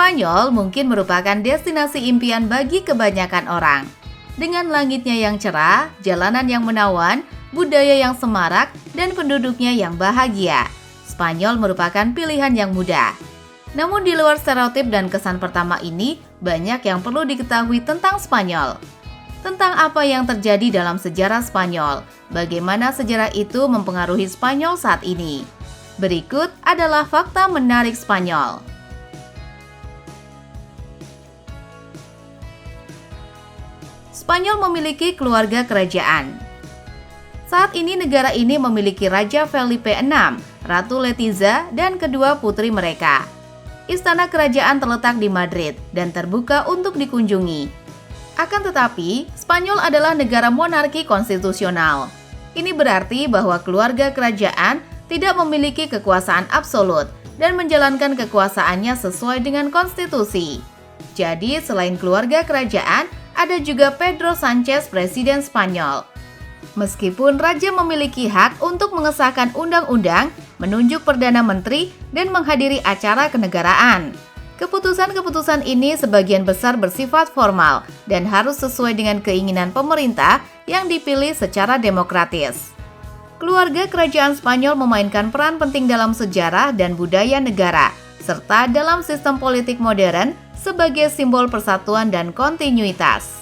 Spanyol mungkin merupakan destinasi impian bagi kebanyakan orang. Dengan langitnya yang cerah, jalanan yang menawan, budaya yang semarak, dan penduduknya yang bahagia, Spanyol merupakan pilihan yang mudah. Namun di luar stereotip dan kesan pertama ini, banyak yang perlu diketahui tentang Spanyol. Tentang apa yang terjadi dalam sejarah Spanyol, bagaimana sejarah itu mempengaruhi Spanyol saat ini. Berikut adalah fakta menarik Spanyol. Spanyol memiliki keluarga kerajaan. Saat ini negara ini memiliki Raja Felipe VI, Ratu Letizia, dan kedua putri mereka. Istana kerajaan terletak di Madrid dan terbuka untuk dikunjungi. Akan tetapi, Spanyol adalah negara monarki konstitusional. Ini berarti bahwa keluarga kerajaan tidak memiliki kekuasaan absolut dan menjalankan kekuasaannya sesuai dengan konstitusi. Jadi, selain keluarga kerajaan, ada juga Pedro Sánchez, Presiden Spanyol. Meskipun raja memiliki hak untuk mengesahkan undang-undang, menunjuk perdana menteri, dan menghadiri acara kenegaraan. Keputusan-keputusan ini sebagian besar bersifat formal dan harus sesuai dengan keinginan pemerintah yang dipilih secara demokratis. Keluarga kerajaan Spanyol memainkan peran penting dalam sejarah dan budaya negara, serta dalam sistem politik modern sebagai simbol persatuan dan kontinuitas.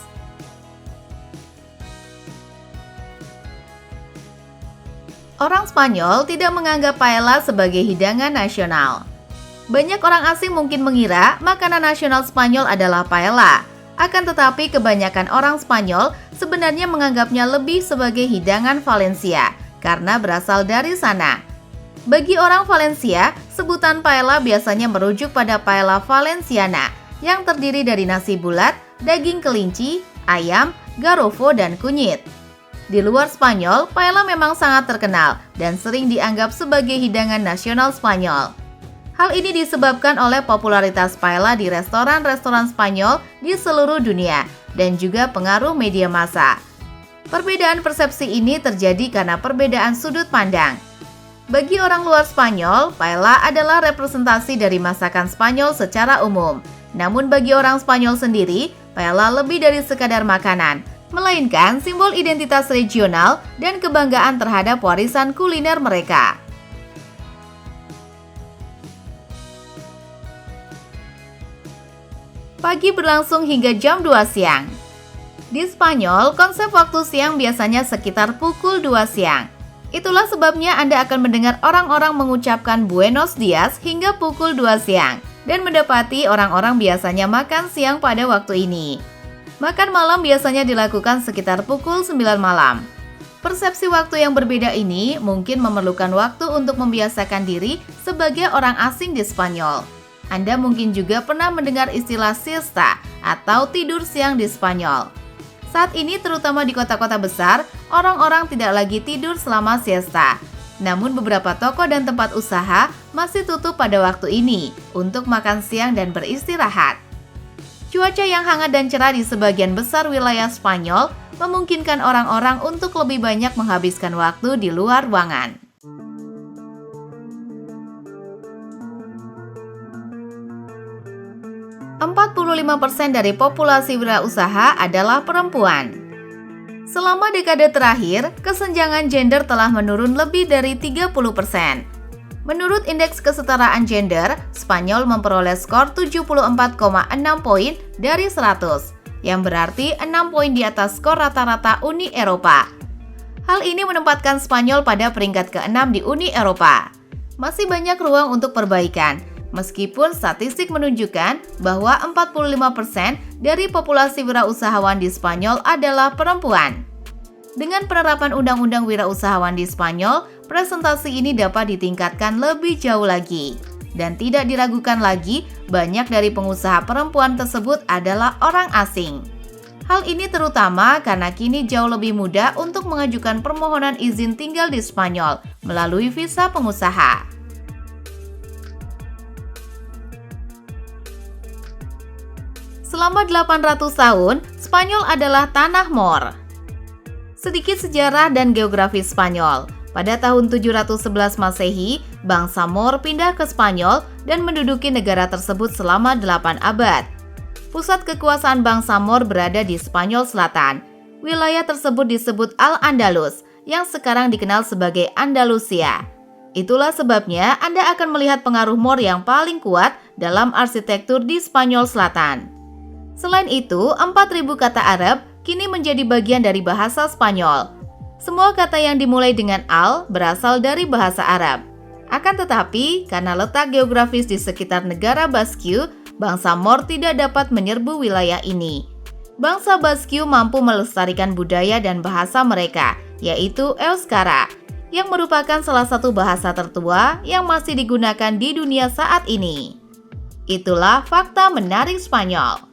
Orang Spanyol tidak menganggap paella sebagai hidangan nasional. Banyak orang asing mungkin mengira makanan nasional Spanyol adalah paella. Akan tetapi kebanyakan orang Spanyol sebenarnya menganggapnya lebih sebagai hidangan Valencia karena berasal dari sana. Bagi orang Valencia, sebutan paella biasanya merujuk pada paella Valenciana yang terdiri dari nasi bulat, daging kelinci, ayam, garofo, dan kunyit. Di luar Spanyol, paella memang sangat terkenal dan sering dianggap sebagai hidangan nasional Spanyol. Hal ini disebabkan oleh popularitas paella di restoran-restoran Spanyol di seluruh dunia dan juga pengaruh media massa. Perbedaan persepsi ini terjadi karena perbedaan sudut pandang. Bagi orang luar Spanyol, paella adalah representasi dari masakan Spanyol secara umum. Namun bagi orang Spanyol sendiri, paella lebih dari sekadar makanan, melainkan simbol identitas regional dan kebanggaan terhadap warisan kuliner mereka. Pagi berlangsung hingga jam 2 siang. Di Spanyol, konsep waktu siang biasanya sekitar pukul 2 siang. Itulah sebabnya Anda akan mendengar orang-orang mengucapkan Buenos Dias hingga pukul 2 siang dan mendapati orang-orang biasanya makan siang pada waktu ini. Makan malam biasanya dilakukan sekitar pukul 9 malam. Persepsi waktu yang berbeda ini mungkin memerlukan waktu untuk membiasakan diri sebagai orang asing di Spanyol. Anda mungkin juga pernah mendengar istilah siesta atau tidur siang di Spanyol. Saat ini terutama di kota-kota besar, orang-orang tidak lagi tidur selama siesta. Namun beberapa toko dan tempat usaha masih tutup pada waktu ini untuk makan siang dan beristirahat. Cuaca yang hangat dan cerah di sebagian besar wilayah Spanyol memungkinkan orang-orang untuk lebih banyak menghabiskan waktu di luar ruangan. 45% dari populasi wirausaha adalah perempuan. Selama dekade terakhir, kesenjangan gender telah menurun lebih dari 30%. Menurut Indeks Kesetaraan Gender, Spanyol memperoleh skor 74,6 poin dari 100, yang berarti 6 poin di atas skor rata-rata Uni Eropa. Hal ini menempatkan Spanyol pada peringkat ke-6 di Uni Eropa. Masih banyak ruang untuk perbaikan, meskipun statistik menunjukkan bahwa 45% dari populasi wirausahawan di Spanyol adalah perempuan. Dengan penerapan Undang-Undang Wirausahawan di Spanyol, presentasi ini dapat ditingkatkan lebih jauh lagi. Dan tidak diragukan lagi, banyak dari pengusaha perempuan tersebut adalah orang asing. Hal ini terutama karena kini jauh lebih mudah untuk mengajukan permohonan izin tinggal di Spanyol melalui visa pengusaha. Selama 800 tahun, Spanyol adalah tanah Mor. Sedikit sejarah dan geografi Spanyol. Pada tahun 711 Masehi, bangsa Moor pindah ke Spanyol dan menduduki negara tersebut selama 8 abad. Pusat kekuasaan bangsa Moor berada di Spanyol Selatan. Wilayah tersebut disebut Al-Andalus, yang sekarang dikenal sebagai Andalusia. Itulah sebabnya Anda akan melihat pengaruh Moor yang paling kuat dalam arsitektur di Spanyol Selatan. Selain itu, 4.000 kata Arab kini menjadi bagian dari bahasa Spanyol. Semua kata yang dimulai dengan al berasal dari bahasa Arab. Akan tetapi, karena letak geografis di sekitar negara Basque, bangsa Moor tidak dapat menyerbu wilayah ini. Bangsa Basque mampu melestarikan budaya dan bahasa mereka, yaitu Euskara, yang merupakan salah satu bahasa tertua yang masih digunakan di dunia saat ini. Itulah fakta menarik Spanyol.